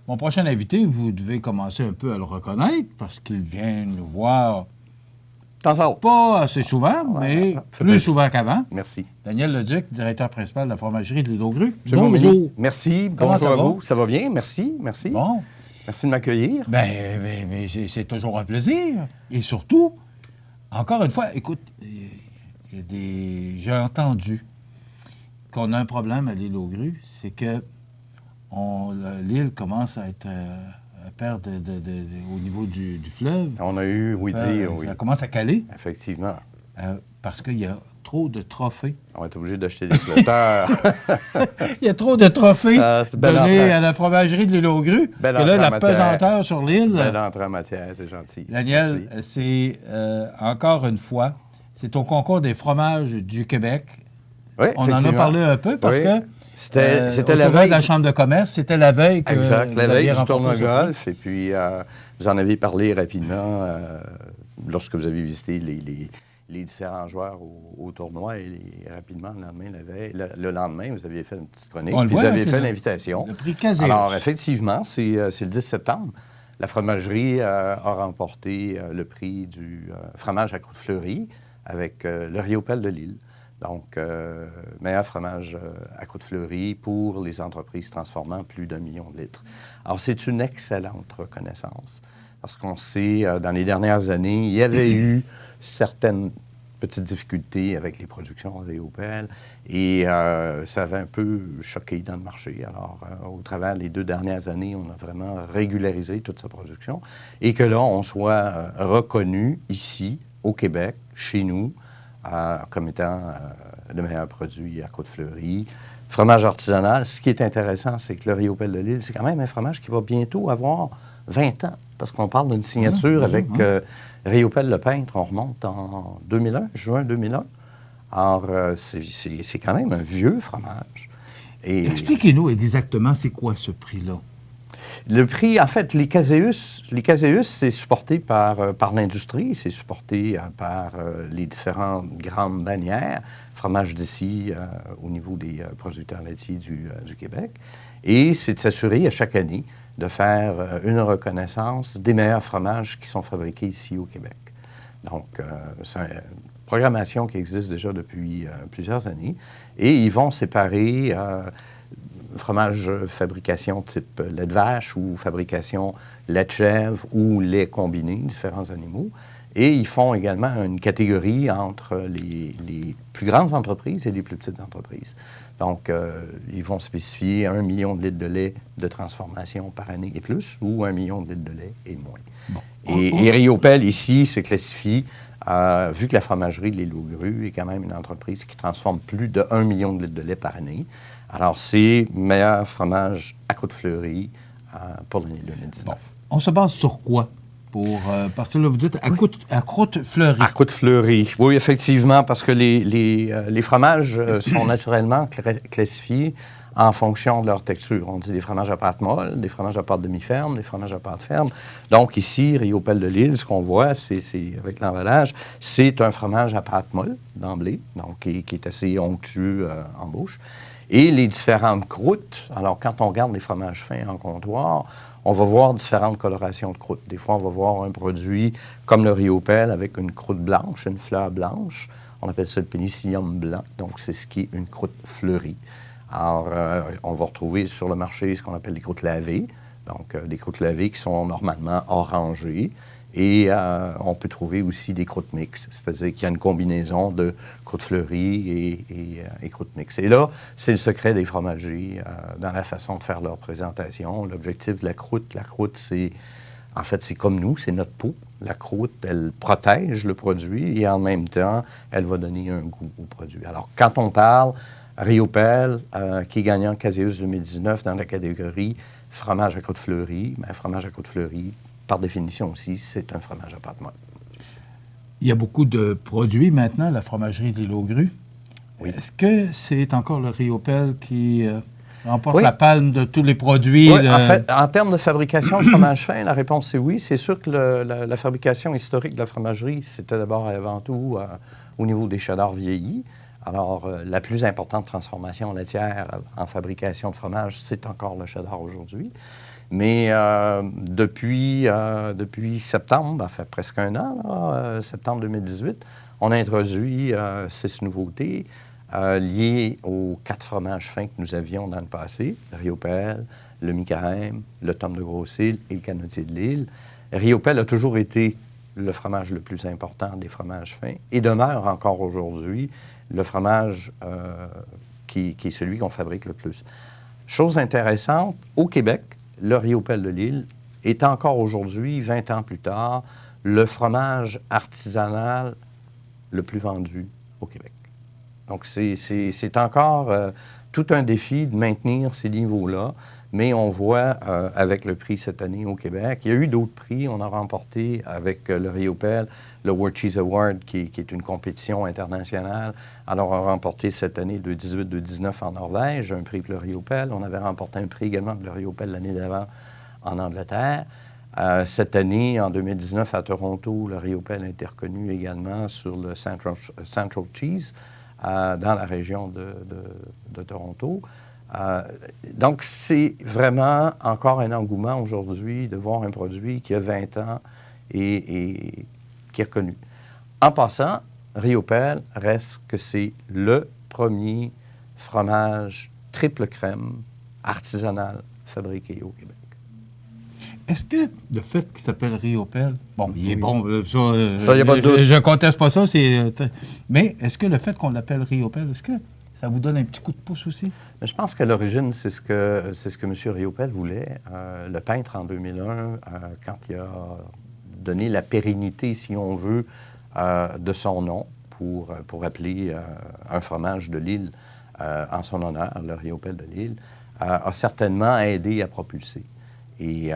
Mon prochain invité, vous devez commencer un peu à le reconnaître parce qu'il vient nous voir pas assez souvent, mais plus souvent qu'avant. Merci. Daniel Leduc, directeur principal de la fromagerie de l'Île aux Grues. Bonjour. Merci. Comment bonjour ça à va? vous. Ça va bien? Merci. Bon. Merci de m'accueillir. Mais c'est toujours un plaisir. Et surtout, encore une fois, écoute, j'ai entendu qu'on a un problème à l'Île aux Grues, c'est que l'île commence à être à perdre au niveau du fleuve. On a eu, oui. Ça commence à caler. Effectivement. Parce qu'il y a trop de trophées. On va être obligé d'acheter des flotteurs. Il y a trop de trophées donnés à la fromagerie de l'Île aux Grues. Que là, la pesanteur sur l'île... Belle entrée en matière, c'est gentil. Daniel, c'est encore une fois, c'est au concours des fromages du Québec. Oui, on en a parlé un peu parce que c'était la veille de la Chambre de commerce, c'était la veille que exact, la veille du tournoi golf. Prix. Et puis, vous en avez parlé rapidement lorsque vous avez visité les différents joueurs au tournoi. Et rapidement, le lendemain, vous aviez fait une petite chronique. Vous avez fait l'invitation. Le prix Caséus. Alors, effectivement, c'est le 10 septembre. La fromagerie a remporté le prix du fromage à croûte fleurie avec le Riopelle de Lille. Donc, meilleur fromage à croûte fleurie pour les entreprises transformant plus d'1 million de litres. Alors, c'est une excellente reconnaissance parce qu'on sait, dans les dernières années, il y avait eu certaines petites difficultés avec les productions Riopelle et ça avait un peu choqué dans le marché. Alors, au travers des 2 dernières années, on a vraiment régularisé toute sa production et que là, on soit reconnu ici, au Québec, chez nous, comme étant le meilleur produit à croûte fleurie. Fromage artisanal, ce qui est intéressant, c'est que le Riopelle de Lille, c'est quand même un fromage qui va bientôt avoir 20 ans, parce qu'on parle d'une signature avec Riopelle le peintre, on remonte en 2001, juin 2001. Alors, c'est quand même un vieux fromage. Expliquez-nous exactement c'est quoi ce prix-là. Le prix, en fait, les Caséus, c'est supporté par l'industrie, c'est supporté par les différentes grandes bannières, fromage d'ici au niveau des producteurs laitiers du Québec. Et c'est de s'assurer à chaque année de faire une reconnaissance des meilleurs fromages qui sont fabriqués ici au Québec. Donc, c'est une programmation qui existe déjà depuis plusieurs années. Et ils vont séparer... fromage fabrication type lait de vache ou fabrication lait de chèvre ou lait combiné, différents animaux. Et ils font également une catégorie entre les plus grandes entreprises et les plus petites entreprises. Donc, ils vont spécifier 1 million de litres de lait de transformation par année et plus, ou 1 million de litres de lait et moins. Bon. Et Riopelle, ici, se classifie, vu que la fromagerie de l'Île aux Grues est quand même une entreprise qui transforme plus de 1 million de litres de lait par année. Alors, c'est meilleur fromage à croûte fleurie pour l'année 2019. Bon. On se base sur quoi? Parce que là, vous dites à croûte fleurie. À croûte fleurie, oui, effectivement, parce que les fromages sont naturellement classifiés en fonction de leur texture. On dit des fromages à pâte molle, des fromages à pâte demi-ferme, des fromages à pâte ferme. Donc ici, Riopelle de Lille, ce qu'on voit, c'est avec l'emballage, c'est un fromage à pâte molle d'emblée, donc qui est assez onctueux en bouche. Et les différentes croûtes, alors quand on regarde les fromages fins en comptoir, on va voir différentes colorations de croûtes. Des fois, on va voir un produit comme le Riopelle avec une croûte blanche, une fleur blanche. On appelle ça le pénicillium blanc, donc c'est ce qui est une croûte fleurie. Alors, on va retrouver sur le marché ce qu'on appelle des croûtes lavées, donc des croûtes lavées qui sont normalement orangées. Et on peut trouver aussi des croûtes mixtes, c'est-à-dire qu'il y a une combinaison de croûtes fleuries et croûtes mixtes. Et là, c'est le secret des fromagers dans la façon de faire leur présentation. L'objectif de la croûte, c'est, en fait, c'est comme nous, c'est notre peau. La croûte, elle protège le produit et en même temps, elle va donner un goût au produit. Alors, quand on parle Riopelle, qui est gagnant Caséus 2019 dans la catégorie fromage à croûte fleurie, bien, fromage à croûte fleurie, par définition aussi, c'est un fromage à pâte molle. Il y a beaucoup de produits maintenant, la fromagerie de l'Île aux Grues. Oui. Est-ce que c'est encore le Riopelle qui remporte la palme de tous les produits? Oui, en fait, en termes de fabrication de fromage fin, la réponse est oui. C'est sûr que la fabrication historique de la fromagerie, c'était d'abord et avant tout au niveau des cheddars vieillis. Alors, la plus importante transformation laitière en fabrication de fromage, c'est encore le cheddar aujourd'hui. Mais depuis septembre, ça fait presque un an, là, septembre 2018, on a introduit 6 nouveautés liées aux 4 fromages fins que nous avions dans le passé, le Riopelle, le Mi-Carême, le Tome de Grosse-Île et le Canotier de l'Île. Riopelle a toujours été le fromage le plus important des fromages fins et demeure encore aujourd'hui le fromage qui est celui qu'on fabrique le plus. Chose intéressante, au Québec, le Riopelle de l'Île est encore aujourd'hui, 20 ans plus tard, le fromage artisanal le plus vendu au Québec. Donc, c'est encore tout un défi de maintenir ces niveaux-là, mais on voit avec le prix cette année au Québec, il y a eu d'autres prix. On a remporté avec le Riopelle le World Cheese Award, qui est une compétition internationale. Alors, on a remporté cette année de 18-19 en Norvège, un prix pour le Riopelle. On avait remporté un prix également pour le Riopelle l'année d'avant en Angleterre. Cette année, en 2019, à Toronto, le Riopelle a été reconnu également sur le Central Cheese, dans la région de Toronto. Donc, c'est vraiment encore un engouement aujourd'hui de voir un produit qui a 20 ans et qui est reconnu. En passant, Riopelle reste que c'est le premier fromage triple crème artisanal fabriqué au Québec. Est-ce que le fait qu'il s'appelle Riopelle, bon, il est bon, ça, y a pas de doute. Je ne conteste pas ça, mais est-ce que le fait qu'on l'appelle Riopelle, est-ce que ça vous donne un petit coup de pouce aussi? Je pense qu'à l'origine, c'est ce que M. Riopelle voulait. Le peintre, en 2001, quand il a donné la pérennité, si on veut, de son nom pour appeler un fromage de l'île en son honneur, le Riopelle de l'île, a certainement aidé à propulser. Et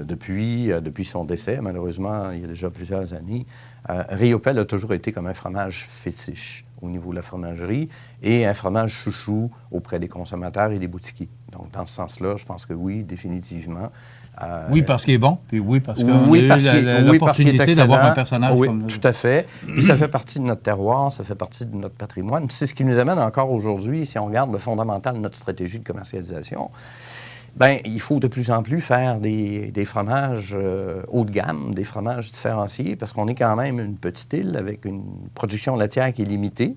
depuis son décès, malheureusement, il y a déjà plusieurs années, Riopelle a toujours été comme un fromage fétiche au niveau de la fromagerie et un fromage chouchou auprès des consommateurs et des boutiquiers. Donc, dans ce sens-là, je pense que oui, définitivement. Oui, parce qu'il est bon, puis oui, parce qu'on a eu l'opportunité d'avoir un personnage comme... Oui, tout à fait. Puis ça fait partie de notre terroir, ça fait partie de notre patrimoine. Puis c'est ce qui nous amène encore aujourd'hui, si on regarde le fondamental de notre stratégie de commercialisation, bien, il faut de plus en plus faire des fromages haut de gamme, des fromages différenciés, parce qu'on est quand même une petite île avec une production laitière qui est limitée.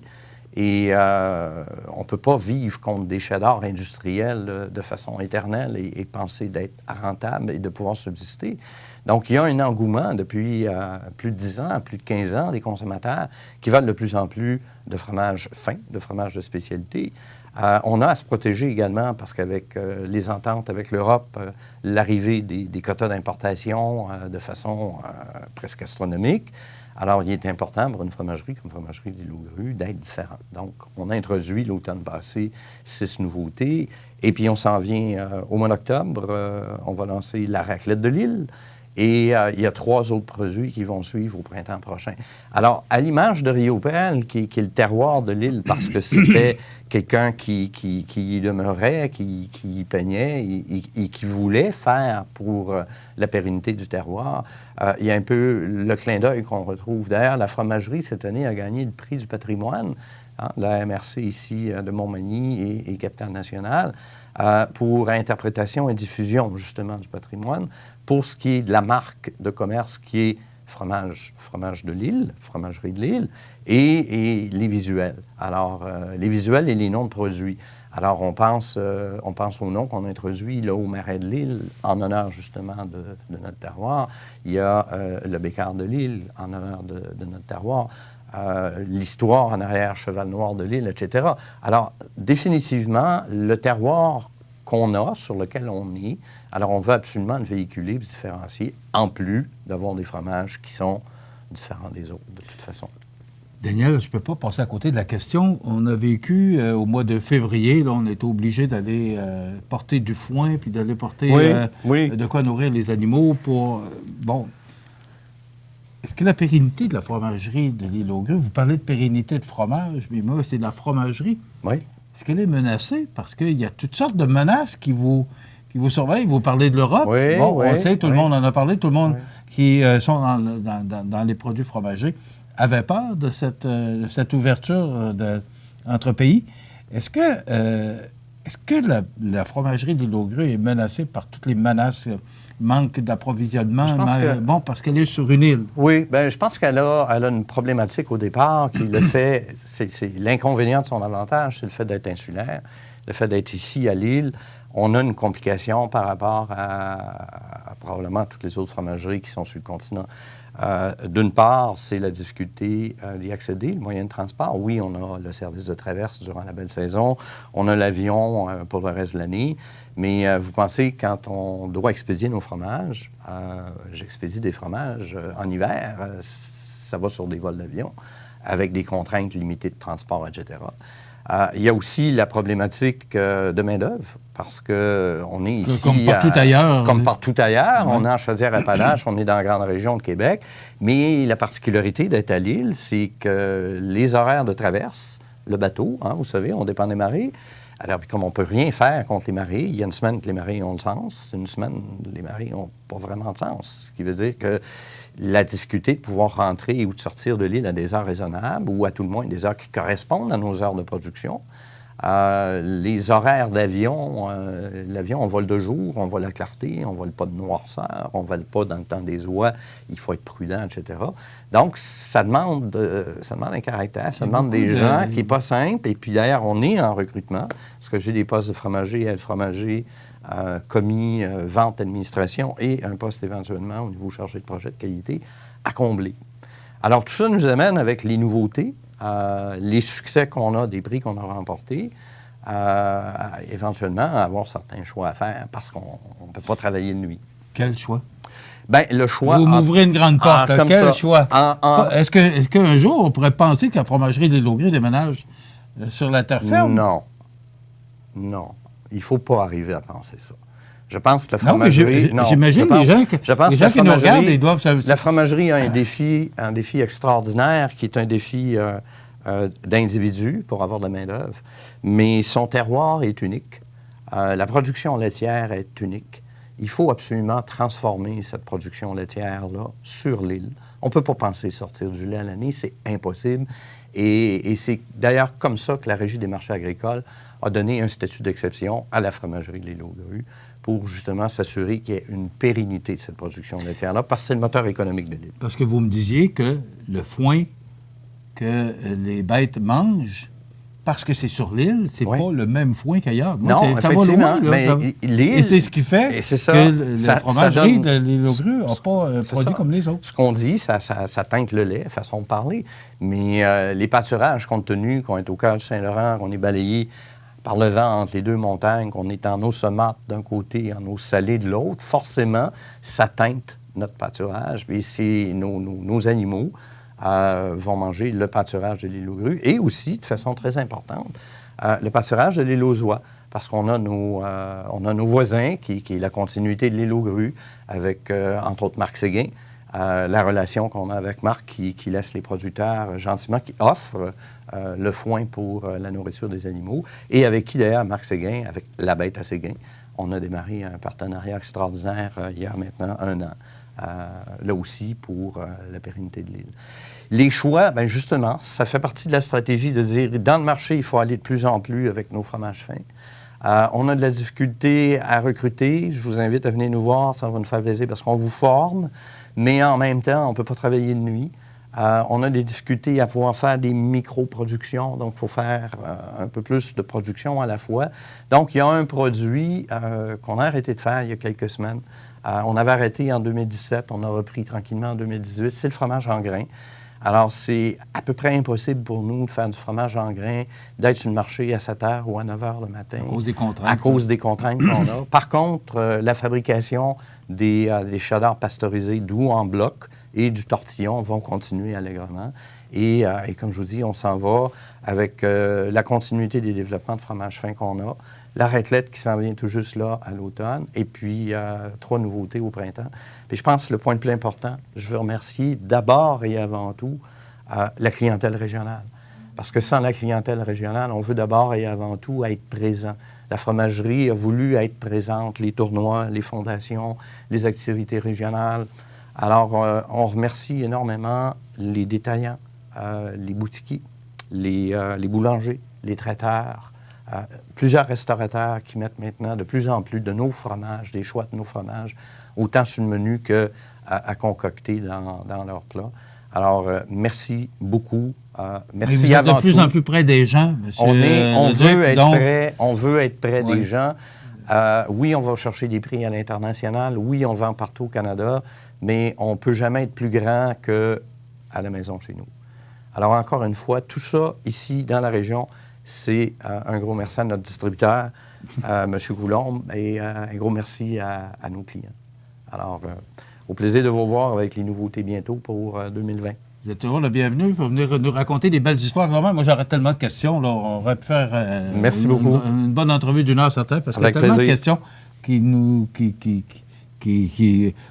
Et on ne peut pas vivre contre des cheddars industriels de façon éternelle et penser d'être rentable et de pouvoir subsister. Donc, il y a un engouement depuis plus de 10 ans, plus de 15 ans, des consommateurs qui veulent de plus en plus de fromages fins, de fromages de spécialité. On a à se protéger également parce qu'avec les ententes avec l'Europe, l'arrivée des quotas d'importation de façon presque astronomique, alors il est important pour une fromagerie comme Fromagerie des Loups-Grues d'être différente. Donc, on a introduit l'automne passé 6 nouveautés et puis on s'en vient au mois d'octobre, on va lancer la raclette de l'île. Et il y a 3 autres produits qui vont suivre au printemps prochain. Alors, à l'image de Riopelle, qui est le terroir de l'île, parce que c'était quelqu'un qui y demeurait, qui y peignait et qui voulait faire pour la pérennité du terroir, il y a un peu le clin d'œil qu'on retrouve. D'ailleurs, la fromagerie, cette année, a gagné le prix du patrimoine, la MRC ici de Montmagny et Capitale Nationale, pour interprétation et diffusion, justement, du patrimoine, pour ce qui est de la marque de commerce qui est fromage de l'île, fromagerie de l'île, et les visuels. Alors, les visuels et les noms de produits. Alors, on pense aux noms qu'on a introduits là, au Marais de l'île, en honneur, justement, de notre terroir. Il y a le Bécard de l'île, en honneur de notre terroir. L'histoire en arrière, Cheval Noir de l'île, etc. Alors, définitivement, le terroir qu'on a, sur lequel on est, alors on veut absolument le véhiculer, le différencier, en plus d'avoir des fromages qui sont différents des autres, de toute façon. Daniel, je ne peux pas passer à côté de la question. On a vécu au mois de février, là, on était obligé d'aller porter du foin, puis d'aller porter de quoi nourrir les animaux pour... bon. Est-ce que la pérennité de la fromagerie de l'île aux Grues, vous parlez de pérennité de fromage, mais moi, c'est de la fromagerie. Oui. Est-ce qu'elle est menacée? Parce qu'il y a toutes sortes de menaces qui vous surveillent. Vous parlez de l'Europe. Oui, bon, on sait, tout le monde en a parlé. Tout le monde qui sont dans les produits fromagers avait peur de cette ouverture entre pays. Est-ce que Est-ce que la fromagerie des Laugrue est menacée par toutes les menaces, manque d'approvisionnement, parce qu'elle est sur une île? Oui, bien, je pense qu'elle a une problématique au départ qui le fait, c'est l'inconvénient de son avantage, c'est le fait d'être insulaire, le fait d'être ici à l'île. On a une complication par rapport à probablement toutes les autres fromageries qui sont sur le continent. D'une part, c'est la difficulté d'y accéder, le moyen de transport. Oui, on a le service de traverse durant la belle saison, on a l'avion pour le reste de l'année, mais vous pensez, quand on doit expédier nos fromages, j'expédie des fromages en hiver, ça va sur des vols d'avion, avec des contraintes limitées de transport, etc. Il y a aussi la problématique de main-d'œuvre, parce qu'on est ici... Comme partout ailleurs. Comme partout ailleurs. Ouais. On est en Chaudière-Appalaches, on est dans la grande région de Québec. Mais la particularité d'être à l'île, c'est que les horaires de traverse, le bateau, vous savez, on dépend des marées. Alors, puis comme on ne peut rien faire contre les marées, il y a une semaine que les marées ont le sens, une semaine, les marées n'ont pas vraiment de sens. Ce qui veut dire que la difficulté de pouvoir rentrer ou de sortir de l'île à des heures raisonnables, ou à tout le moins des heures qui correspondent à nos heures de production. Les horaires d'avion, l'avion, on vole de jour, on vole à clarté, on vole pas de noirceur, on vole pas dans le temps des oies, il faut être prudent, etc. Donc, ça demande un caractère, ça demande des gens qui n'est pas simple. Et puis d'ailleurs, on est en recrutement, parce que j'ai des postes de fromager, aide-fromager, commis, vente, administration, et un poste éventuellement au niveau chargé de projet de qualité à combler. Alors, tout ça nous amène avec les nouveautés, les succès qu'on a, des prix qu'on a remportés, éventuellement avoir certains choix à faire parce qu'on ne peut pas travailler de nuit. Quel choix? Bien, le choix... Vous m'ouvrez une grande porte. Quel choix? Est-ce qu'un jour, on pourrait penser que la fromagerie des Laugrue déménage sur la terre ferme? Non. Non. Il ne faut pas arriver à penser ça. Je pense que la fromagerie... J'imagine les gens qui nous regardent, ils doivent... La fromagerie a un défi extraordinaire qui est un défi d'individu pour avoir de la main-d'œuvre, mais son terroir est unique. La production laitière est unique. Il faut absolument transformer cette production laitière-là sur l'île. On ne peut pas penser sortir du lait à l'année, c'est impossible. Et c'est d'ailleurs comme ça que la Régie des marchés agricoles a donné un statut d'exception à la fromagerie Les Laugrue pour justement s'assurer qu'il y ait une pérennité de cette production laitière-là, parce que c'est le moteur économique de l'île. Parce que vous me disiez que le foin que les bêtes mangent, parce que c'est sur l'île, c'est pas le même foin qu'ailleurs. Non, effectivement. Et c'est ce qui fait que la fromagerie de Les Laugrue n'a pas un produit comme les autres. Ce qu'on dit, ça teinte le lait, façon de parler. Mais les pâturages, compte tenu qu'on est au cœur du Saint-Laurent, qu'on est balayé par le vent entre les deux montagnes, qu'on est en eau saumâtre d'un côté et en eau salée de l'autre, forcément, ça teinte notre pâturage. Et c'est nos animaux vont manger le pâturage de Les Laugrue et aussi, de façon très importante, le pâturage de l'île aux oies. Parce qu'on a nos voisins, qui est la continuité de Les Laugrue, avec, entre autres, Marc Séguin. La relation qu'on a avec Marc, qui laisse les producteurs gentiment, qui offre le foin pour la nourriture des animaux, et avec qui, d'ailleurs, Marc Séguin, avec la bête à Séguin, on a démarré un partenariat extraordinaire il y a maintenant 1 an, là aussi pour la pérennité de l'île. Les choix, bien justement, ça fait partie de la stratégie de dire, dans le marché, il faut aller de plus en plus avec nos fromages fins. On a de la difficulté à recruter. Je vous invite à venir nous voir, ça va nous faire plaisir parce qu'on vous forme, mais en même temps, on ne peut pas travailler de nuit. On a des difficultés à pouvoir faire des micro-productions, donc il faut faire un peu plus de production à la fois. Donc, il y a un produit qu'on a arrêté de faire il y a quelques semaines. On avait arrêté en 2017, on a repris tranquillement en 2018. C'est le fromage en grains. Alors, c'est à peu près impossible pour nous de faire du fromage en grains, d'être sur le marché à 7 h ou à 9 h le matin. À cause des contraintes. À cause des contraintes qu'on a. Par contre, la fabrication des cheddar pasteurisés doux en bloc et du tortillon vont continuer allègrement. Et comme je vous dis, on s'en va avec la continuité des développements de fromage fin qu'on a, la raclette qui s'en vient tout juste là à l'automne, et puis 3 nouveautés au printemps. Puis je pense que le point le plus important, je veux remercier d'abord et avant tout la clientèle régionale. Parce que sans la clientèle régionale, on veut d'abord et avant tout être présent. La fromagerie a voulu être présente, les tournois, les fondations, les activités régionales. Alors, on remercie énormément les détaillants, les boutiquiers, les boulangers, les traiteurs, plusieurs restaurateurs qui mettent maintenant de plus en plus de nos fromages, des choix de nos fromages, autant sur le menu qu'à concocter dans leur plat. Alors, merci beaucoup. Merci vous êtes de plus en plus près des gens, monsieur. On veut être près des gens. Oui, on va chercher des prix à l'international. Oui, on vend partout au Canada, mais on ne peut jamais être plus grand qu'à la maison chez nous. Alors, encore une fois, tout ça, ici, dans la région, c'est un gros merci à notre distributeur, M. Coulombe, et un gros merci à nos clients. Alors, au plaisir de vous voir avec les nouveautés bientôt pour 2020. Vous êtes toujours le bienvenu pour venir nous raconter des belles histoires. Vraiment, moi, j'aurais tellement de questions. Là, on aurait pu faire merci beaucoup. Une bonne entrevue d'1 heure, certain, parce qu'il y a tellement de questions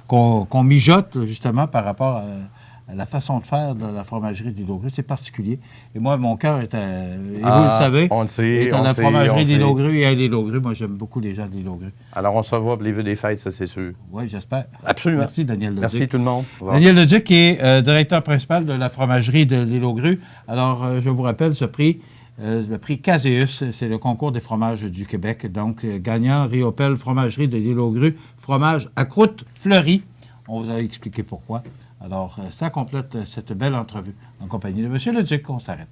qu'on mijote, justement, par rapport à la façon de faire de la fromagerie des Logrues. C'est particulier. Et moi, mon cœur est et vous le savez, on le sait, est à la fromagerie des Logrues et à des Logrues. Moi, j'aime beaucoup les gens des Logrues. Alors, on se revoit pour les vœux des fêtes, ça, c'est sûr. Oui, j'espère. Absolument. Merci, Daniel Leduc. Merci tout le monde. Daniel Leduc est directeur principal de la fromagerie de l'Île aux Grues. Alors, je vous rappelle ce prix, le prix Caseus, c'est le concours des fromages du Québec. Donc, gagnant, Riopelle, fromagerie de l'Île aux Grues, fromage à croûte fleurie. On vous a expliqué pourquoi. Alors, ça complète cette belle entrevue en compagnie de M. Leduc. On s'arrête.